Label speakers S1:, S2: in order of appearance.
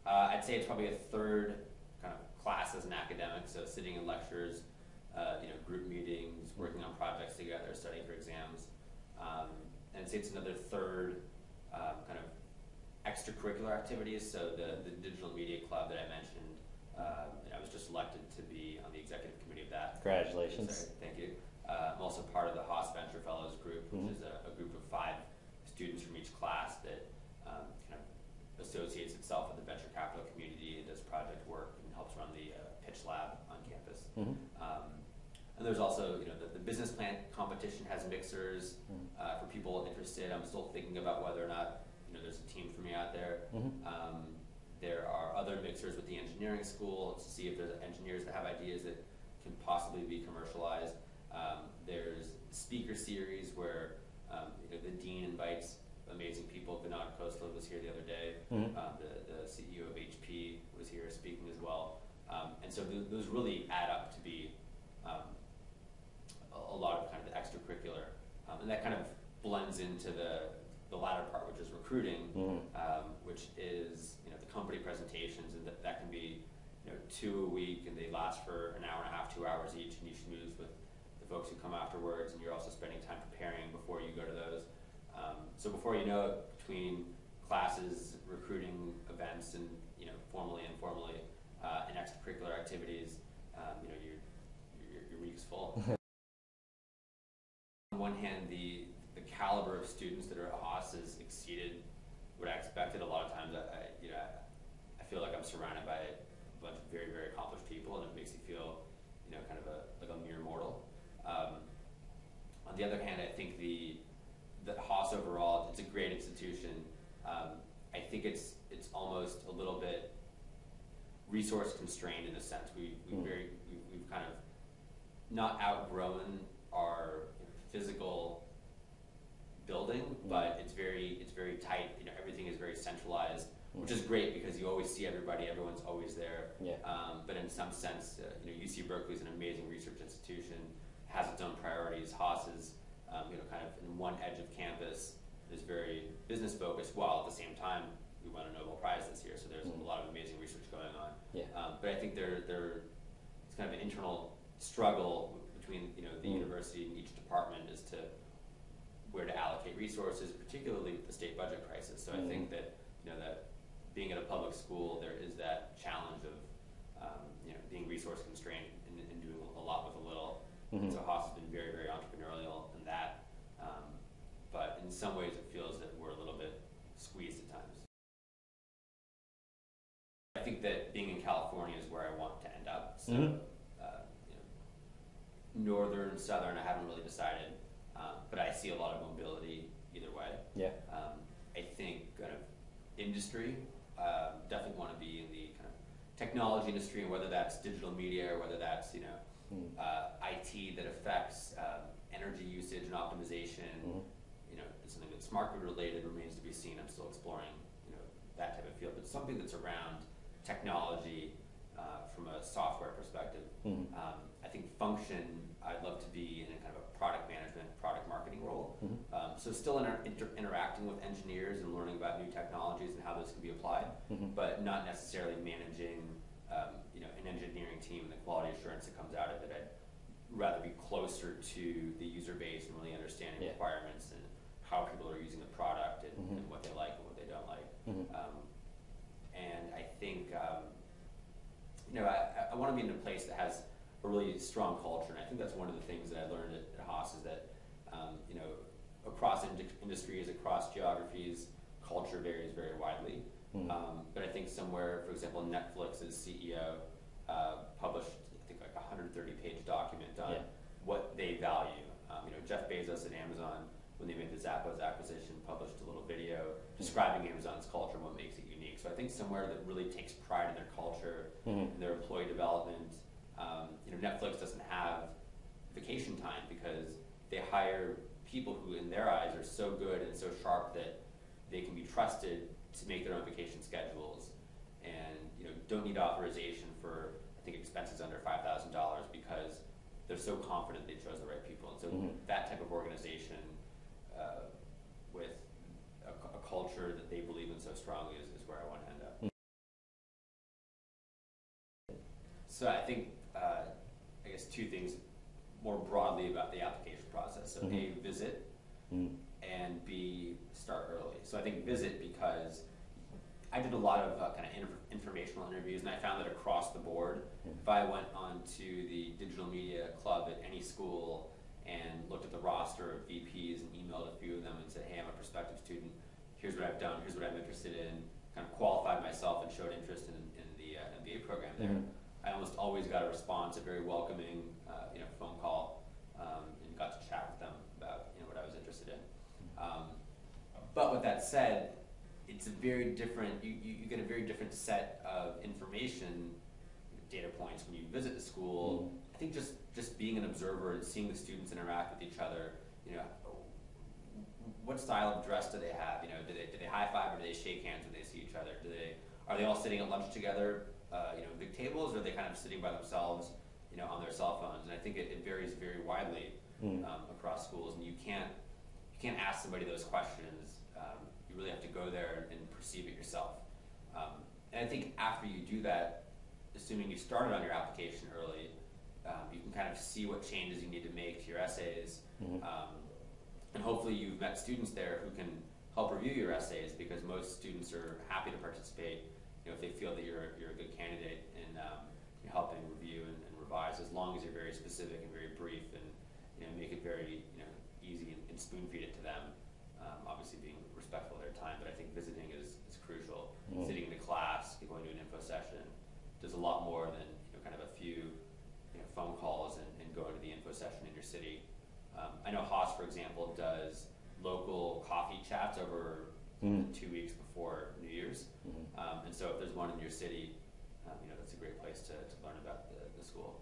S1: I'd say it's probably a third kind of classes and academics, so sitting in lectures, group meetings, working on projects together, studying for exams. And I'd say it's another third kind of extracurricular activities, so the digital media club that I mentioned, I was just elected to be on the executive committee of that.
S2: Congratulations.
S1: Sorry, thank you. I'm also part of the Haas Venture Fellows group, which is a group of 5 students from each class that kind of associates itself with the venture capital community and does project work and helps run the pitch lab on campus. And there's also, the business plan competition has mixers for people interested. I'm still thinking about whether or not, there's a team for me out there. There are other mixers with the engineering school to see if there's engineers that have ideas that can possibly be commercialized. There's speaker series where the dean invites amazing people. Bernard Kosler was here the other day. The CEO of HP was here speaking as well. And so those really add up to be a lot of kind of the extracurricular. And that kind of blends into the latter part, which is recruiting, which is the company presentations, and that can be 2 a week, and they last for an hour and a half, 2 hours each, and you schmooze with the folks who come afterwards, and you're also spending time preparing before you go to those. So before you know it, between classes, recruiting events, and formally, informally, and extracurricular activities, your week's full. On one hand, the caliber of students that are at Haas has exceeded what I expected. A lot of times, I feel like I'm surrounded by a bunch of very, very accomplished people, and it makes you feel, kind of like a mere mortal. On the other hand, I think that Haas overall, it's a great institution. I think it's almost a little bit resource constrained in a sense. We've kind of not outgrown our physical building, but it's very tight. Everything is very centralized, which is great because you always see everybody. Everyone's always there.
S2: Yeah.
S1: But in some sense, UC Berkeley is an amazing research institution, has its own priorities. Haas is, kind of in one edge of campus, is very business focused, while at the same time we won a Nobel Prize this year. So there's a lot of amazing research going on.
S2: Yeah.
S1: But I think it's kind of an internal struggle between the university and each department as to where to allocate resources, particularly with the state budget crisis. So I think that that being at a public school, there is that challenge of being resource constrained and doing a lot with a little. And so Haas has been very, very entrepreneurial in that, but in some ways it feels that we're a little bit squeezed at times. I think that being in California is where I want to end up. So northern, southern, I haven't really decided, but I see a lot of mobility either way.
S2: Yeah.
S1: I think kind of industry, definitely want to be in the kind of technology industry, and whether that's digital media or whether that's IT that affects energy usage and optimization. It's something that's smart grid related, remains to be seen. I'm still exploring that type of field, but something that's around technology from a software perspective. I think function, I'd love to be in a kind of a product management, product marketing role. So still interacting with engineers and learning about new technologies and how those can be applied, but not necessarily managing an engineering team and the quality assurance that comes out of it. I'd rather be closer to the user base and really understanding requirements and how people are using the product and what they like and what they don't like. And I think I want to be in a place that has a really strong culture, and I think that's one of the things that I learned at Haas is that across industries, across geographies, culture varies very widely. But I think somewhere, for example, Netflix's CEO published, I think, like a 130-page document on what they value. Jeff Bezos at Amazon, when they made the Zappos acquisition, published a little video describing Amazon's culture and what makes it unique. So I think somewhere that really takes pride in their culture, and their employee development. Netflix doesn't have vacation time because they hire people who, in their eyes, are so good and so sharp that they can be trusted to make their own vacation schedules, and don't need authorization for, I think, expenses under $5,000 because they're so confident they chose the right people. And so that type of organization with a culture that they believe in so strongly is where I want to end up. So I think, I guess two things more broadly about the application process. So A, visit, and B, start early. So I think visit because I did a lot of kind of informational interviews, and I found that across the board, if I went on to the digital media club at any school and looked at the roster of VPs and emailed a few of them and said, hey, I'm a prospective student, here's what I've done, here's what I'm interested in, kind of qualified myself and showed interest in the MBA program there, I almost always got a response, a very welcoming phone call, and got to chat with them about what I was interested in. But with that said, it's a very different, you get a very different set of information, data points when you visit the school. I think just being an observer and seeing the students interact with each other, what style of dress do they have? Do they high five or do they shake hands when they see each other? Are they all sitting at lunch together, big tables, or are they kind of sitting by themselves, on their cell phones? And I think it varies very widely across schools, and you can't ask somebody those questions. You really have to go there and perceive it yourself. And I think after you do that, assuming you started on your application early, you can kind of see what changes you need to make to your essays. And hopefully you've met students there who can help review your essays, because most students are happy to participate if they feel that you're a good candidate in helping review and revise, as long as you're very specific and very brief and make it very easy and spoon feed it to them. Obviously being respectful of their time, but I think visiting is crucial. Sitting in the class, going to an info session, does a lot more than kind of a few phone calls and going to the info session in your city. I know Haas, for example, does local coffee chats over 2 weeks before New Year's. And so if there's one in your city, that's a great place to learn about the school.